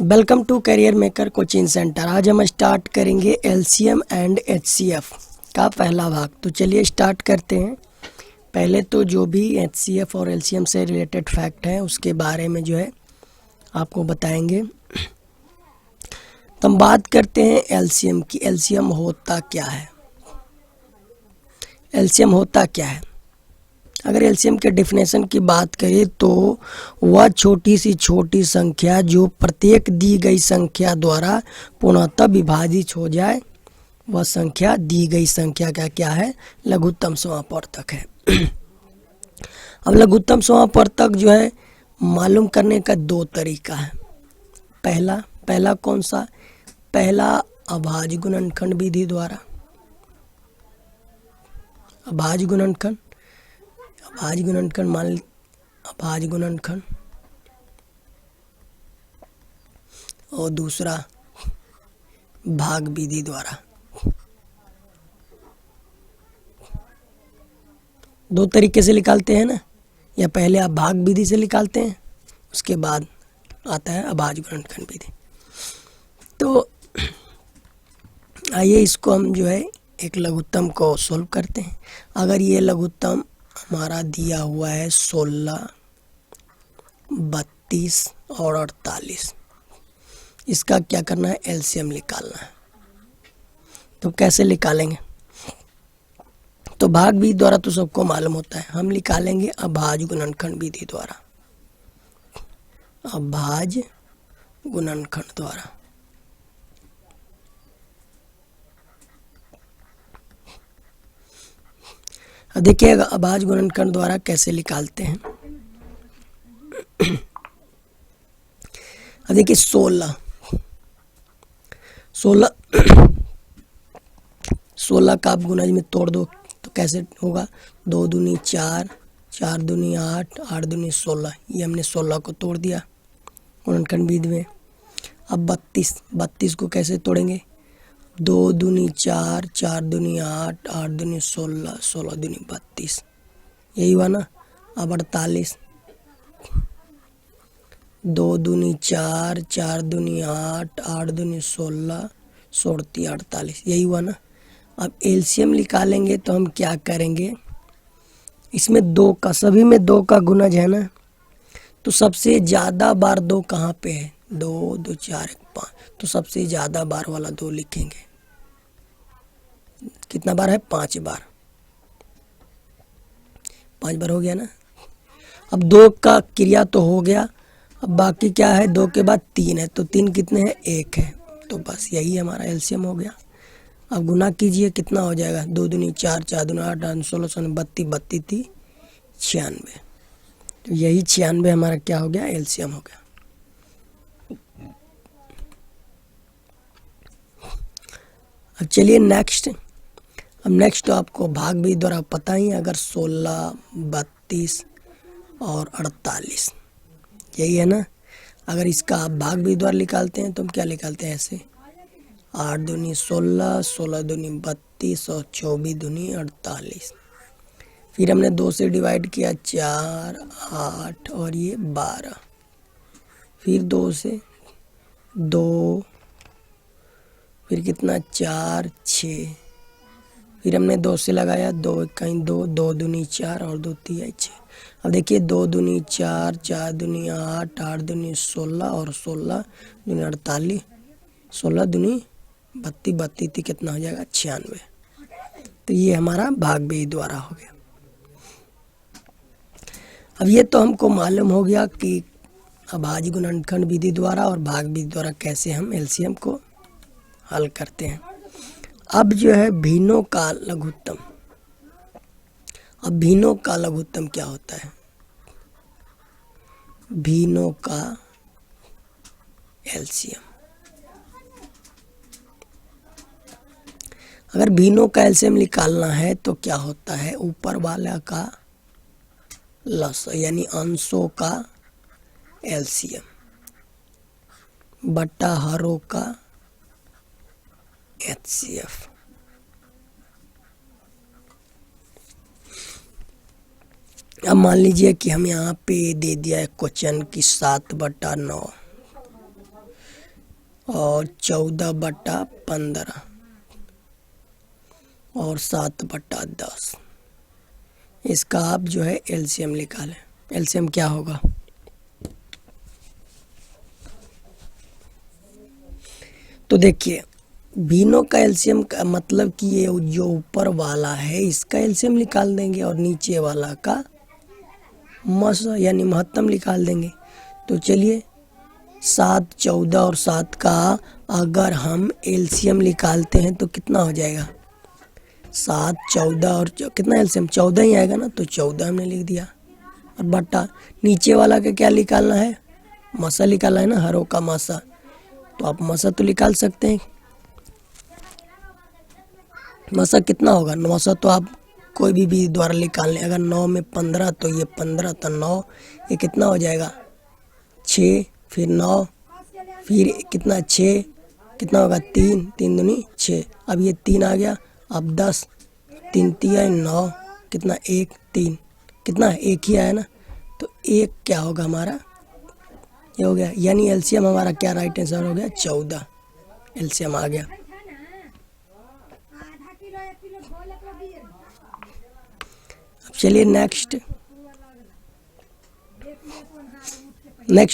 Welcome to Career Maker coaching centre. आज हम start करेंगे एलसीएम एंड एचसीएफ का पहला भाग। तो चलिए स्टार्ट करते हैं। पहले तो जो भी एचसीएफ और एलसीएम से रिलेटेड फैक्ट हैं उसके बारे में जो है आपको बताएंगे। तो हम बात करते हैं एलसीएम की। एलसीएम होता क्या है? एलसीएम होता क्या है? अगर एलसीएम के डेफिनेशन की बात करें तो वह छोटी सी छोटी संख्या जो प्रत्येक दी गई संख्या द्वारा पुनः विभाजित हो जाए, वह संख्या दी गई संख्या का क्या है? लघुत्तम समापवर्तक है। अब लघुत्तम समापवर्तक जो है मालूम करने का दो तरीका है। पहला कौन सा? पहला अभाज्य गुणनखंड विधि द्वारा। अभाज्य गुणनखंड और दूसरा भाग विधि द्वारा। दो तरीके से निकालते हैं ना, या पहले आप भाग विधि से निकालते हैं, उसके बाद आता है अभाज्य गुणनखंड विधि। तो आइए इसको हम जो है एक लघुत्तम को सोल्व करते हैं। अगर ये लघुत्तम हमारा दिया हुआ है 16, 32 और 48, इसका क्या करना है? एलसीएम निकालना है। तो कैसे निकालेंगे? तो भाग विधि द्वारा तो सबको मालूम होता है, हम निकालेंगे अभाज्य गुणनखंड विधि द्वारा। अभाज्य गुणनखंड द्वारा। देखिए अभाज्य गुणनखंड द्वारा कैसे निकालते हैं। अब देखिए 16 का आप गुणज में तोड़ दो तो कैसे होगा? 2 दूनी 4, 4 दूनी 8, 8 दूनी 16। ये हमने 16 को तोड़ दिया गुणनखंड विधि में। अब 32 को कैसे तोड़ेंगे? 2 दूनी 4, 4 दूनी 8, 8 दूनी 16, 16 दूनी 32। यही हुआ ना। अब 48, 2 दूनी 4, 4 दूनी 8, 8 दूनी 16, 16 48। यही हुआ ना। अब एलसीएम निकालेंगे तो हम क्या करेंगे? इसमें 2 का, सभी में 2 का गुणज है ना, तो सबसे ज़्यादा बार 2 कहाँ पे है? 2, 2, 4, 1, 5। तो सबसे ज़्यादा बार वाला 2 लिखेंगे। कितना बार है? 5 बार। 5 बार हो गया ना। अब 2 का क्रिया तो हो गया, अब बाकी क्या है? 2 के बाद 3 है, तो 3 कितने हैं? 1 है। तो बस यही हमारा एलसीएम हो गया। अब गुना कीजिए, कितना हो जाएगा? 2 दूनी 4, 4 दूनी 8, 8 16, 16 32, 32 96। तो यही 96 हमारा क्या हो गया? एलसीएम हो गया। अब चलिए नेक्स्ट। अब नेक्स्ट तो आपको भाग विधि द्वारा पता ही है। अगर 16, 32 और 48 यही है ना। अगर इसका आप भाग विधि द्वारा निकालते हैं तो हम क्या निकालते हैं? ऐसे 8 दूनी 16, 16 दूनी 32 और 24 दूनी 48। फिर हमने 2 से डिवाइड किया, 4, 8 और ये 12। फिर 2 से 2, फिर कितना? 4, 6। फिर हमने 2 से लगाया, 2 कहीं 2, 2 दूनी 4 और 2 3 6। अब देखिए 2 दूनी 4, 4 दूनी 8, 8 दूनी 16 और 16 दूनी 48, 16 दूनी 32, 32 कितना हो जाएगा? 96। तो ये हमारा भाग विधि द्वारा हो गया। अब ये तो हमको मालूम हो गया कि अभाज्य गुणनखंड विधि द्वारा और भाग विधि द्वारा कैसे हम एलसीएम को हल करते हैं। अब जो है भिन्नों का लघुत्तम। अब भिन्नों का लघुत्तम क्या होता है? भिन्नों का एलसीएम। अगर भिन्नों का एलसीएम निकालना है तो क्या होता है? ऊपर वाला का लसाअ यानी अंशों का एलसीएम बटा हरों का एचसीएफ। अब मान लीजिए कि हम यहाँ पे दे दिया है क्वेश्चन की 7/9, और 14/15 और 7/10। इसका आप जो है एलसीएम निकालें। एलसीएम क्या होगा? तो देखिए, बीनों का एलसीएम का मतलब कि ये जो ऊपर वाला है इसका एलसीएम निकाल देंगे और नीचे वाला का यानी महत्तम निकाल देंगे। तो चलिए 7, 14 और 7 का अगर हम एलसीएम निकालते हैं तो कितना हो जाएगा? 7, 14 और कितना एलसीएम? 14 ही आएगा ना, तो 14 हमने लिख दिया। और बट्टा नीचे वाला का क्या निकालना है? मसा निकालना है ना, हरों का मसा। तो आप मसा तो निकाल सकते हैं। मसा कितना होगा? 900 तो आप कोई भी द्वारा निकाल लें। अगर 9 में 15 तो ये 15, तो 9 ये कितना हो जाएगा? 6, फिर 9, फिर कितना? 6 कितना होगा? 3, 3 दूनी 6। अब ये 3 आ गया। अब 10, 3 3 9, कितना? 1 3, कितना? 1 ही आया ना, तो 1 क्या होगा हमारा? ये हो गया। यानी एलसीएम हमारा क्या राइट आंसर हो गया? 14 एलसीएम आ गया। अब चलिए नेक्स्ट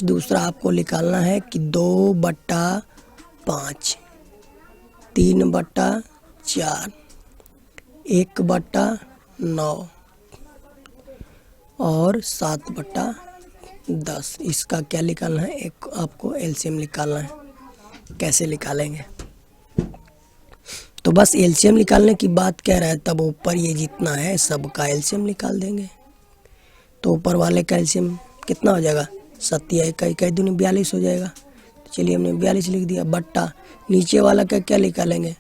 दूसरा आपको निकालना है कि 2/5, 3/4, 1/9 और 7/10। इसका क्या निकालना है? एक आपको एलसीएम निकालना है। कैसे निकालेंगे? तो बस एलसीएम निकालने की बात कह रहा है, तब ऊपर ये जितना है सबका एलसीएम निकाल देंगे। तो ऊपर वाले का एलसीएम कितना हो जाएगा? 7 इकाई दूनी 42 हो जाएगा। तो चलिए हमने 42 लिख दिया। बट्टा नीचे वाला का क्या निकालेंगे?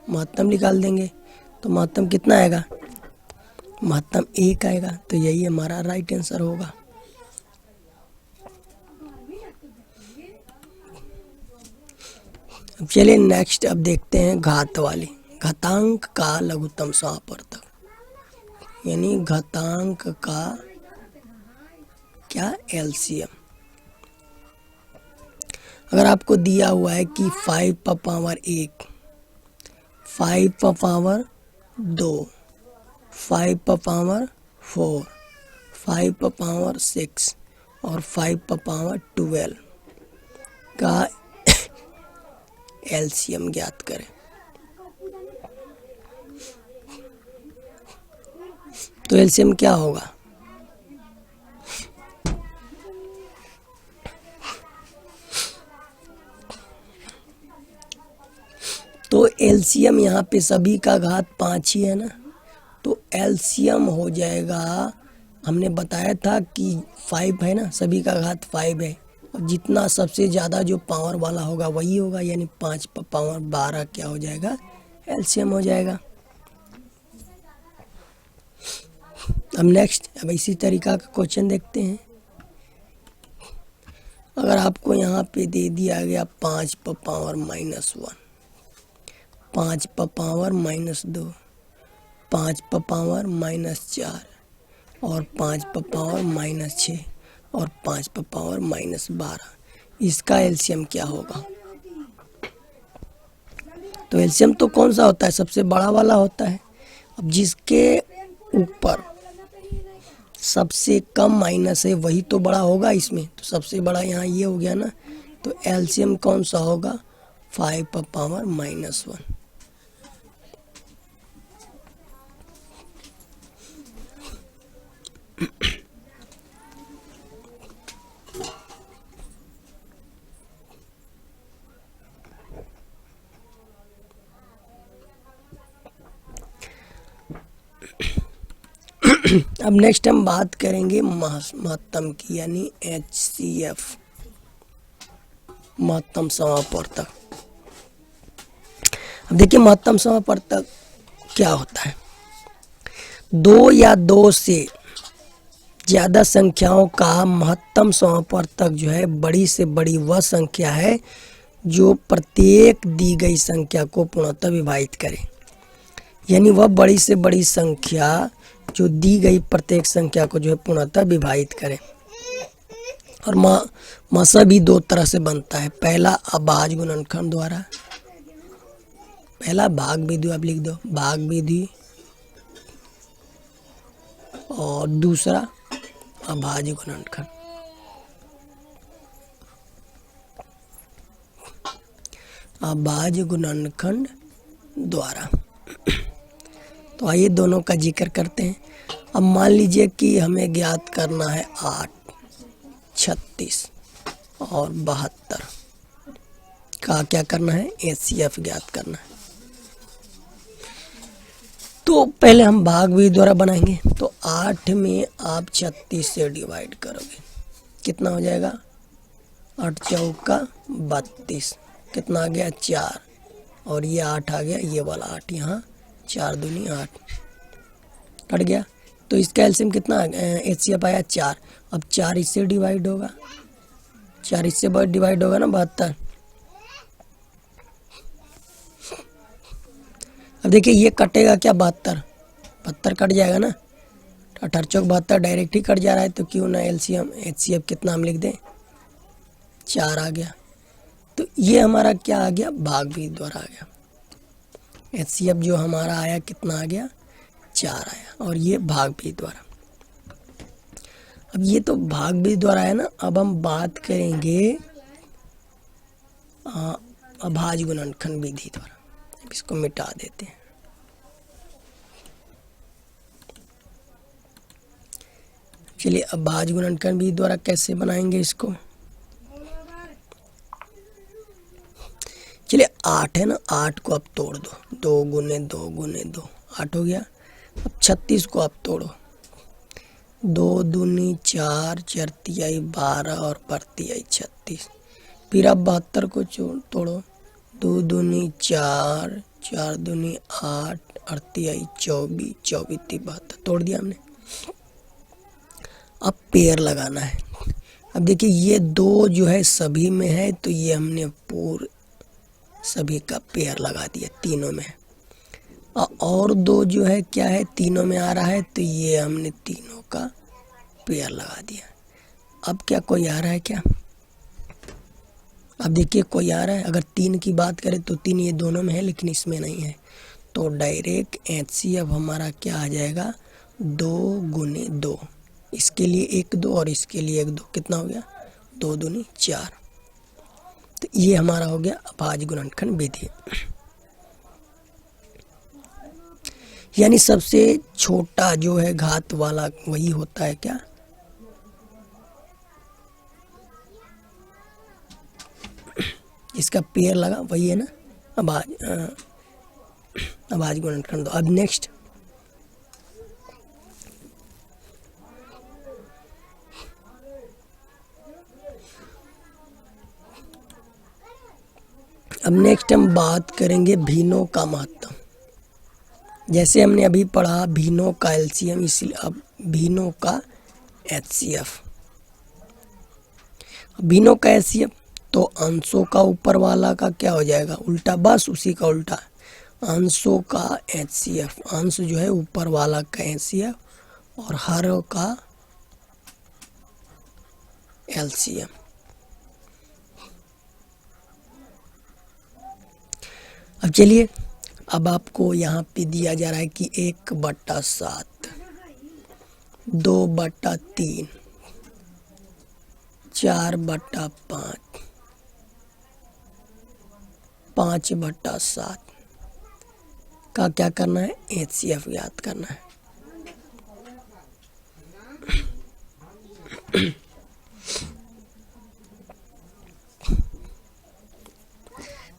महत्तम निकाल देंगे। तो महत्तम कितना आएगा? महत्तम 1 आएगा। तो यही हमारा राइट आंसर होगा। अब चलिए नेक्स्ट अब देखते हैं घात वाली। घातांक का लघुत्तम समापवर्तक, यानी घातांक का क्या? एलसीएम। अगर आपको दिया हुआ है कि 5/1, 5/2, 5/4, 5/6 और 5/12 का एलसीएम ज्ञात करें। तो एलसीएम क्या होगा? तो एलसीएम यहाँ पे सभी का घात 5 ही है ना, तो एलसीएम हो जाएगा। हमने बताया था कि 5 है ना, सभी का घात 5 है, और जितना सबसे ज़्यादा जो पावर वाला होगा वही होगा, यानी 5/12 क्या हो जाएगा? एलसीएम हो जाएगा। अब नेक्स्ट अब इसी तरीका का क्वेश्चन देखते हैं। अगर आपको यहाँ पे दे दिया गया 5/-1, 5/-2, 5/-4 और 5/-6 और 5/-12, इसका एलसीएम क्या होगा? तो एलसीएम तो कौन सा होता है? सबसे बड़ा वाला होता है। अब जिसके ऊपर सबसे कम माइनस है वही तो बड़ा होगा इसमें, तो सबसे बड़ा यहाँ ये हो गया ना, तो एलसीएम कौन सा होगा? 5/-1। अब नेक्स्ट हम बात करेंगे महत्तम की, यानी HCF, महत्तम समापवर्तक। अब देखिए महत्तम समापवर्तक क्या होता है? 2 या 2 से ज़्यादा संख्याओं का महत्तम समापवर्तक जो है, बड़ी से बड़ी वह संख्या है जो प्रत्येक दी गई संख्या को पूर्णतः विभाजित करे। यानी वह बड़ी से बड़ी संख्या जो दी गई प्रत्येक संख्या को जो है पूर्णतः विभाजित करे। और मसा भी दो तरह से बनता है। पहला अभाज्य गुणनखंड द्वारा, पहला भाग विधि आप लिख दो, भाग विधि, और दूसरा अभाज्य गुणनखंड। अभाज्य गुणनखंड द्वारा। तो आइए दोनों का जिक्र करते हैं। अब मान लीजिए कि हमें ज्ञात करना है 8, 36 और 72 का क्या करना है, HCF ज्ञात करना है। तो पहले हम भाग विधि द्वारा बनाएंगे। तो 8 में आप 36 से डिवाइड करोगे, कितना हो जाएगा, 8 चौका 32, कितना आ गया 4, और ये 8 आ गया, ये वाला 8 यहाँ, 4 दूनी 8 कट गया। तो इसका एलसीएम कितना HCF आया 4। अब 4 इससे डिवाइड होगा, 4 इससे डिवाइड होगा ना 72। अब देखिए ये कटेगा क्या, 72 कट जाएगा ना, 18 चौक 72 डायरेक्ट ही कट जा रहा है। तो क्यों ना एलसीएम HCF कितना हम लिख दें, 4 आ गया। तो ये हमारा क्या आ गया, भाग विधि द्वारा आ गया। HCF जो हमारा आया कितना आ गया, 4 आया, और ये भाग विधि द्वारा। अब ये तो भाग विधि द्वारा है ना। अब हम बात करेंगे अभाज्य गुणनखंड विधि द्वारा। इसको मिटा देते हैं। चलिए अभाज्य गुणनखंड विधि द्वारा कैसे बनाएंगे इसको। चलिए 8 है ना, 8 को आप तोड़ दो, 2 गुने 2 गुने 2 8 हो गया। अब 36 को आप तोड़ो, 2 दूनी 4, 4 तिहाई 12 और पर तिहाई 36। फिर आप 72 को तोड़ो, 2 दूनी 4, 4 दूनी 8 और तिहाई 24, 24 × 72 तोड़ दिया हमने। अब पेयर लगाना है। अब देखिए ये 2 जो है सभी में है, तो ये हमने पूरे सभी का पेयर लगा दिया, तीनों में। और 2 जो है क्या है, तीनों में आ रहा है, तो ये हमने तीनों का पेयर लगा दिया। अब क्या कोई आ रहा है क्या, अब देखिए कोई आ रहा है। अगर 3 की बात करें तो 3 ये दोनों में है, लेकिन इसमें नहीं है। तो डायरेक्ट HCF हमारा क्या आ जाएगा, 2 गुने 2। इसके लिए 1 2 और इसके लिए 1 2, कितना हो गया, 2 दूनी 4। तो ये हमारा हो गया अभाज्य गुणनखंड विधि। यानी सबसे छोटा जो है घात वाला वही होता है क्या, इसका पेयर लगा वही है ना अभाज्य गुणनखंड। अब नेक्स्ट हम बात करेंगे भिन्नों का महत्व। जैसे हमने अभी पढ़ा भिन्नों का एलसीएम, इसलिए अब भिन्नों का HCF। भिन्नों का HCF तो अंशों का ऊपर वाला का क्या हो जाएगा, उल्टा, बस उसी का उल्टा। अंशों का HCF, अंश जो है ऊपर वाला का HCF, और हर का LCM। अब चलिए, अब आपको यहाँ पे दिया जा रहा है कि 1/7, 2/3, 4/5, 5/7 का क्या करना है, HCF याद करना है।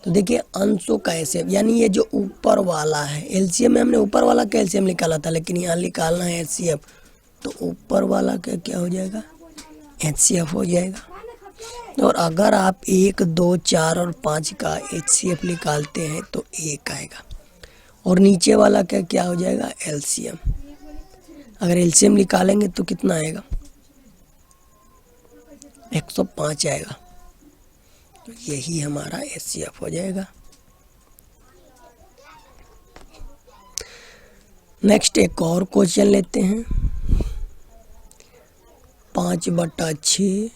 तो देखिए अंशों का HCF, यानी ये जो ऊपर वाला है, एलसीएम में हमने ऊपर वाला का एलसीएम निकाला था, लेकिन यहाँ निकालना है HCF। तो ऊपर वाला का क्या हो जाएगा, HCF हो जाएगा। और अगर आप 1 2 4 और 5 का HCF निकालते हैं तो 1 आएगा, और नीचे वाला का क्या हो जाएगा, LCM। अगर LCM निकालेंगे तो कितना आएगा, 105 आएगा। तो यही हमारा HCF हो जाएगा। नेक्स्ट एक और क्वेश्चन लेते हैं। 5/6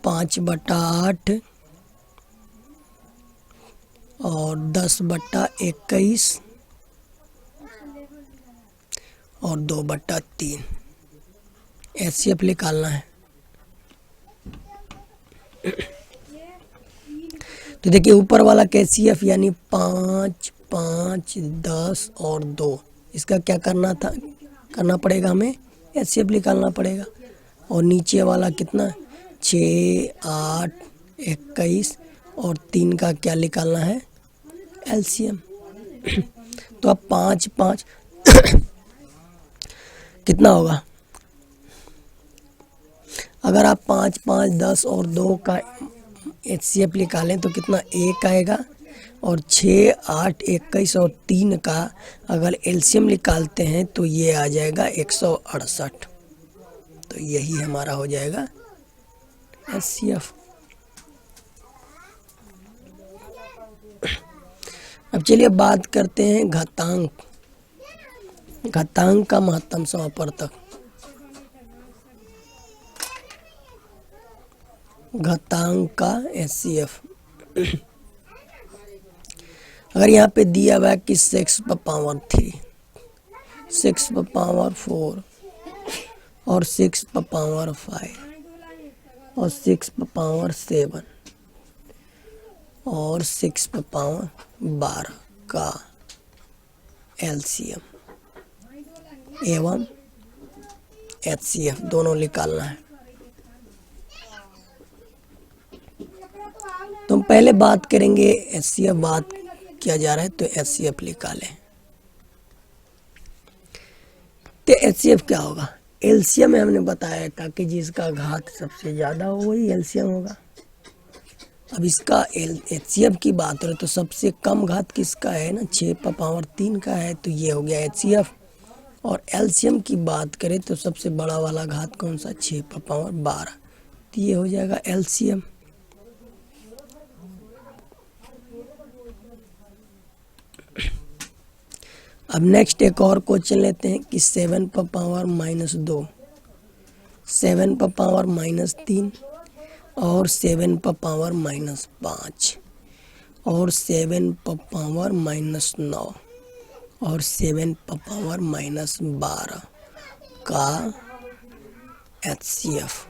5/8 और 10/21 और 2/3 HCF निकालना है। तो देखिए ऊपर वाला KCF यानी 5, 5, 10 और 2, इसका क्या करना पड़ेगा, हमें HCF निकालना पड़ेगा। और नीचे वाला कितना 6, 8, 21 और 3 का क्या निकालना है, LCM। तो अब 5, 5 कितना होगा, अगर आप 5, 5, 10 और 2 का HCF निकालें तो कितना 1 आएगा। और 6, 8, 21 और 3 का अगर LCM निकालते हैं तो ये आ जाएगा 168। तो यही हमारा हो जाएगा HCF। अब चलिए बात करते हैं घातांक का महत्तम समापवर्तक। घातांक का HCF अगर यहाँ पे दिया हुआ है कि 6/3, 6/4 और 6/5 और 6/7 और 6/12 का LCM एवं HCF दोनों निकालना है। तो हम पहले बात करेंगे HCF, बात किया जा रहा है तो HCF निकालें। तो HCF क्या होगा, LCM में हमने बताया था कि जिसका घात सबसे ज़्यादा हो वही LCM होगा। अब इसका HCF की बात करें तो सबसे कम घात किसका है ना, 6/3 का है, तो ये हो गया HCF। और LCM की बात करें तो सबसे बड़ा वाला घात कौन सा, 6/12, तो ये हो जाएगा LCM। अब नेक्स्ट एक और क्वेश्चन लेते हैं कि 7/-2, 7/-3 और 7/-5 और 7/-9 और 7/-12 का HCF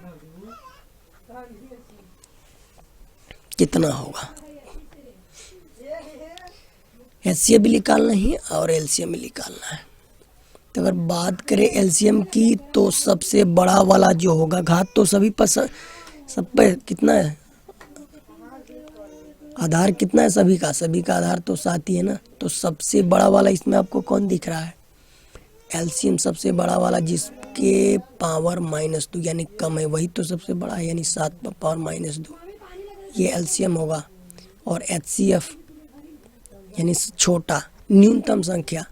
कितना होगा। HCF भी निकालना ही और LCM भी निकालना है। तो अगर बात करें LCM की तो सबसे बड़ा वाला जो होगा घात तो सब पे कितना है, आधार कितना है, सभी का आधार तो 7 ही है ना। तो सबसे बड़ा वाला इसमें आपको कौन दिख रहा है, LCM सबसे बड़ा वाला जिसके पावर -2 यानी कम है वही तो सबसे बड़ा है, यानी 7/-2 ये LCM होगा। और HCF यानी छोटा न्यूनतम संख्या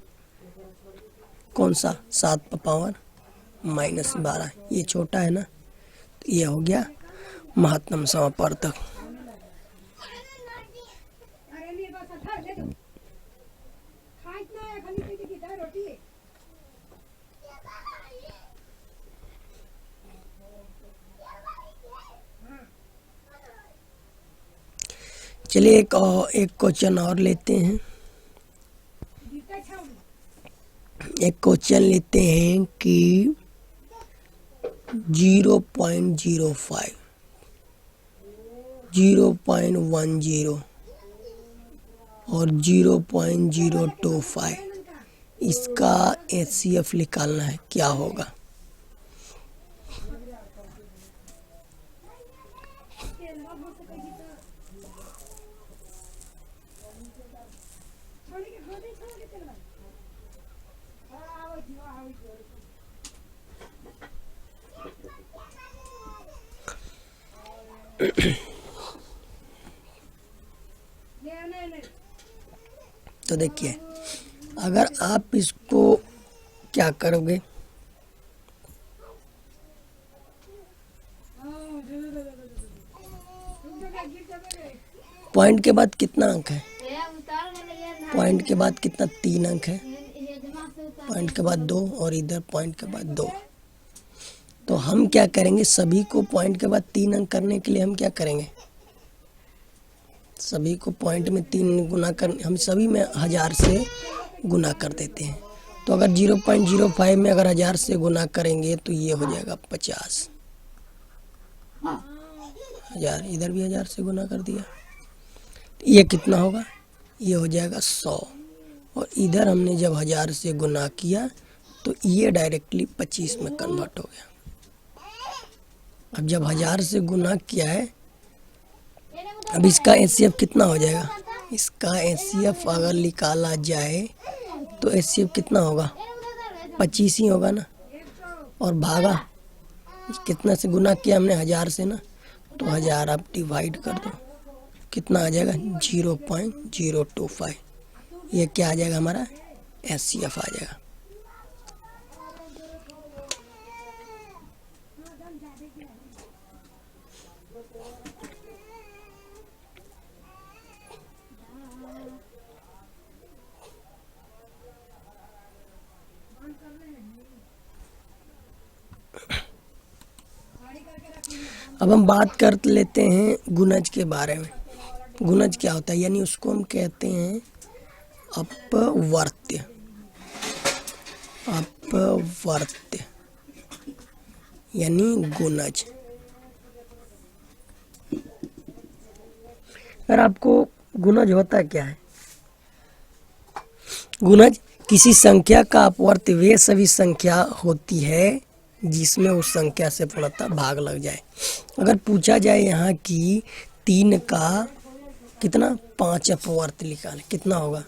कौन सा, 7/-12 ये छोटा है ना। तो ये हो गया महत्तम समापवर्तक। चलिए एक क्वेश्चन और लेते हैं। एक क्वेश्चन लेते हैं कि 0.05, 0.10 और 0.025 इसका HCF निकालना है, क्या होगा। तो देखिए अगर आप इसको क्या करोगे, पॉइंट के बाद कितना अंक है, पॉइंट के बाद कितना 3 अंक है, पॉइंट के बाद 2 और इधर पॉइंट के बाद 2। तो हम क्या करेंगे, सभी को पॉइंट के बाद 3 अंक करने के लिए हम क्या करेंगे, सभी को पॉइंट में 3 गुना कर, हम सभी में 1000 से गुना कर देते हैं। तो अगर 0.05 में अगर 1000 से गुना करेंगे तो ये हो जाएगा 50 हजार, इधर भी 1000 से गुना कर दिया, ये कितना होगा, ये हो जाएगा 100। और इधर हमने जब 1000 से गुना किया तो ये डायरेक्टली 25 में कन्वर्ट हो गया। अब जब 1000 से गुना किया है, अब इसका एचसीएफ कितना हो जाएगा, इसका एचसीएफ अगर निकाला जाए तो एचसीएफ कितना होगा, 25 ही होगा ना। और भागा कितना से गुना किया हमने, 1000 से ना, तो 1000 आप डिवाइड कर दो, कितना आ जाएगा 0.025। ये क्या आ जाएगा, हमारा एचसीएफ आ जाएगा। अब हम बात कर लेते हैं गुणज के बारे में। गुणज क्या होता है, यानी उसको हम कहते हैं अपवर्त्य। अपवर्त्य यानी गुणज। अगर आपको गुणज होता क्या है, गुणज किसी संख्या का अपवर्त्य वे सभी संख्या होती है जिसमें उस संख्या से पूर्णतः भाग लग जाए। अगर पूछा जाए यहाँ की 3 का कितना 5 अपवर्त्य निकाले, कितना होगा,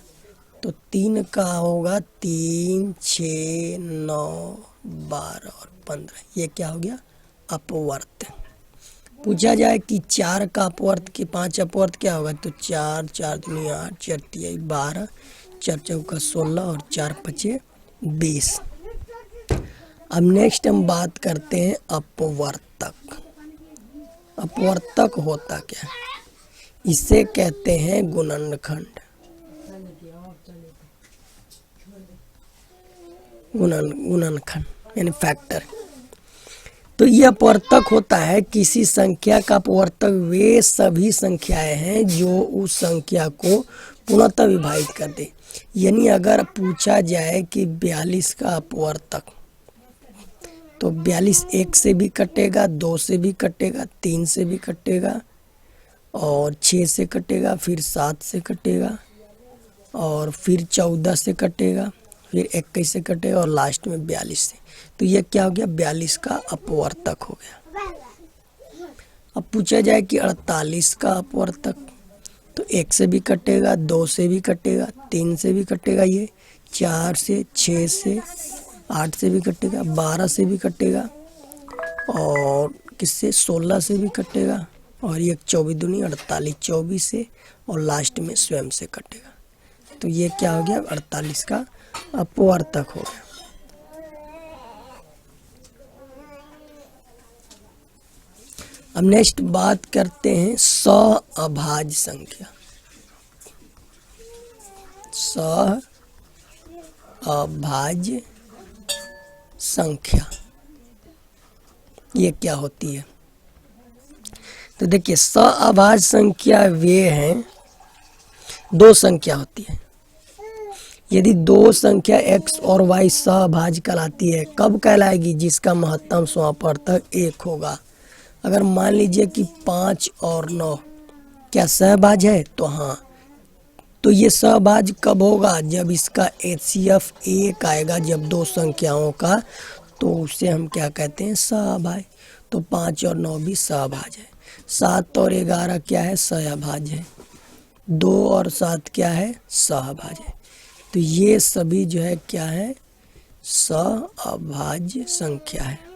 तो 3 का होगा 3, 6, 9, 12 और 15, ये क्या हो गया अपवर्त्य। पूछा जाए कि 4 का अपवर्त्य कि 5 अपवर्त्य क्या होगा, तो 4, 4 दूनी 8, 4 तिहाई 12, 4 चौका 16 और 4 पचे 20। अब नेक्स्ट हम बात करते हैं अपवर्तक। अपवर्तक होता क्या है, इसे कहते हैं गुणनखंड। गुणनखंड यानी फैक्टर। तो यह अपवर्तक होता है किसी संख्या का अपवर्तक वे सभी संख्याएं हैं जो उस संख्या को पूर्णतः विभाजित कर दे। यानी अगर पूछा जाए कि 42 का अपवर्तक, तो 42 1 से भी कटेगा, 2 से भी कटेगा, 3 से भी कटेगा और 6 से कटेगा, फिर 7 से कटेगा और फिर 14 से कटेगा, फिर 21 से कटेगा और लास्ट में 42 से। तो ये क्या हो गया, 42 का अपवर्तक हो गया। अब पूछा जाए कि 48 का अपवर्तक, तो 1 से भी कटेगा, 2 से भी कटेगा, 3 से भी कटेगा, ये 4 से, 6 से, 8 से भी कटेगा, 12 से भी कटेगा और किससे 16 से भी कटेगा और ये 24 दूनी 48, 24 से और लास्ट में स्वयं से कटेगा। तो ये क्या हो गया, 48 का अपवर्तक हो गया। अब नेक्स्ट बात करते हैं सहअभाज्य संख्या। सहअभाज्य संख्या ये क्या होती है, तो देखिए सहअभाज्य संख्या वे हैं, 2 संख्या होती है। यदि 2 संख्या x और y सहअभाज्य कहलाती है, कब कहलाएगी, जिसका महत्तम समापवर्तक 1 होगा। अगर मान लीजिए कि 5 और 9 क्या सहअभाज्य है, तो हाँ, तो ये सहअभाज्य कब होगा, जब इसका एचसीएफ 1 आएगा, जब 2 संख्याओं का, तो उसे हम क्या कहते हैं, सहअभाज्य। तो 5 और 9 भी सहअभाज्य है। 7 और 11 क्या है, सहअभाज्य है। 2 और 7 क्या है, सहअभाज्य है। तो ये सभी जो है क्या है, सहअभाज्य संख्या है।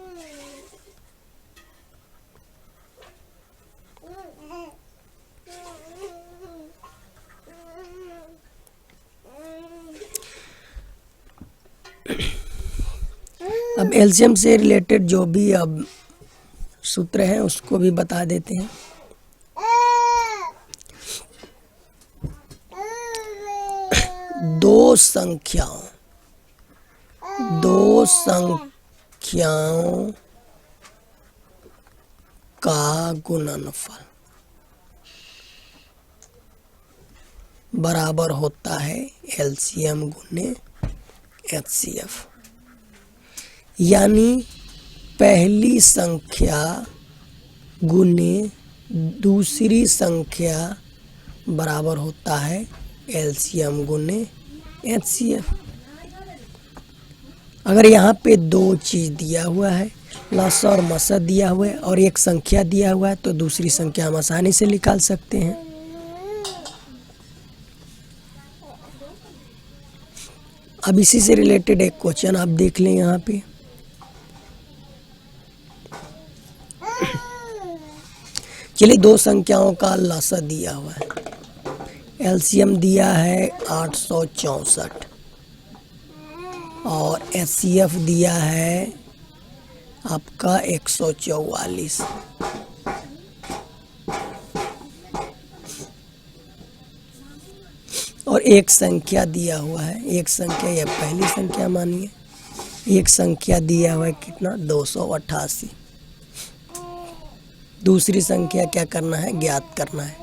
अब एलसीएम से रिलेटेड जो भी अब सूत्र है उसको भी बता देते हैं। दो संख्याओं का गुणनफल बराबर होता है एलसीएम गुने एचसीएफ। यानी पहली संख्या गुने दूसरी संख्या बराबर होता है एलसीएम गुने एचसीएफ। अगर यहाँ पे दो चीज दिया हुआ है, लस और मस दिया हुआ है और एक संख्या दिया हुआ है, तो दूसरी संख्या हम आसानी से निकाल सकते हैं। अब इसी से रिलेटेड एक क्वेश्चन आप देख लें यहाँ पे। चलिए, दो संख्याओं का लसा दिया हुआ है, एलसीएम दिया है 864 और एचसीएफ दिया है आपका 144। और एक संख्या दिया हुआ है, एक संख्या या पहली संख्या मानिए, एक संख्या दिया हुआ है कितना 288। दूसरी संख्या क्या करना है, ज्ञात करना है।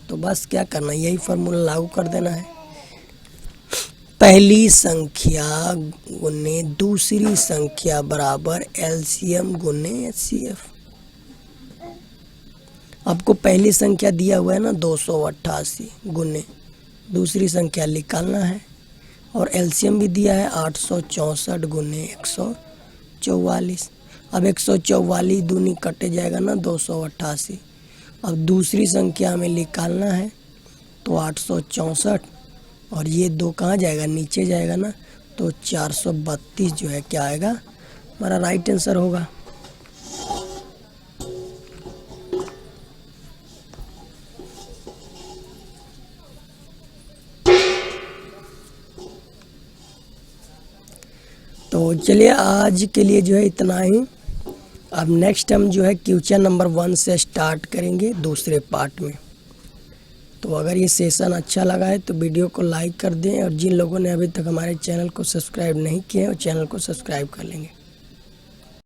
तो बस क्या करना है, यही फॉर्मूला लागू कर देना है। पहली संख्या गुने दूसरी संख्या बराबर एलसीएम गुने एचसीएफ। आपको पहली संख्या दिया हुआ है ना 288 गुने दूसरी संख्या निकालना है, और एलसीएम भी दिया है 864 गुने 144। अब 144 दूनी कटे जाएगा ना 288। अब दूसरी संख्या हमें निकालना है, तो 864 और ये दो कहाँ जाएगा, नीचे जाएगा ना, तो 432 जो है क्या आएगा, हमारा राइट आंसर होगा। तो चलिए, आज के लिए जो है इतना ही। अब नेक्स्ट हम जो है क्वेश्चन नंबर 1 से स्टार्ट करेंगे दूसरे पार्ट में। तो अगर ये सेशन अच्छा लगा है तो वीडियो को लाइक कर दें, और जिन लोगों ने अभी तक हमारे चैनल को सब्सक्राइब नहीं किया है वो चैनल को सब्सक्राइब कर लेंगे।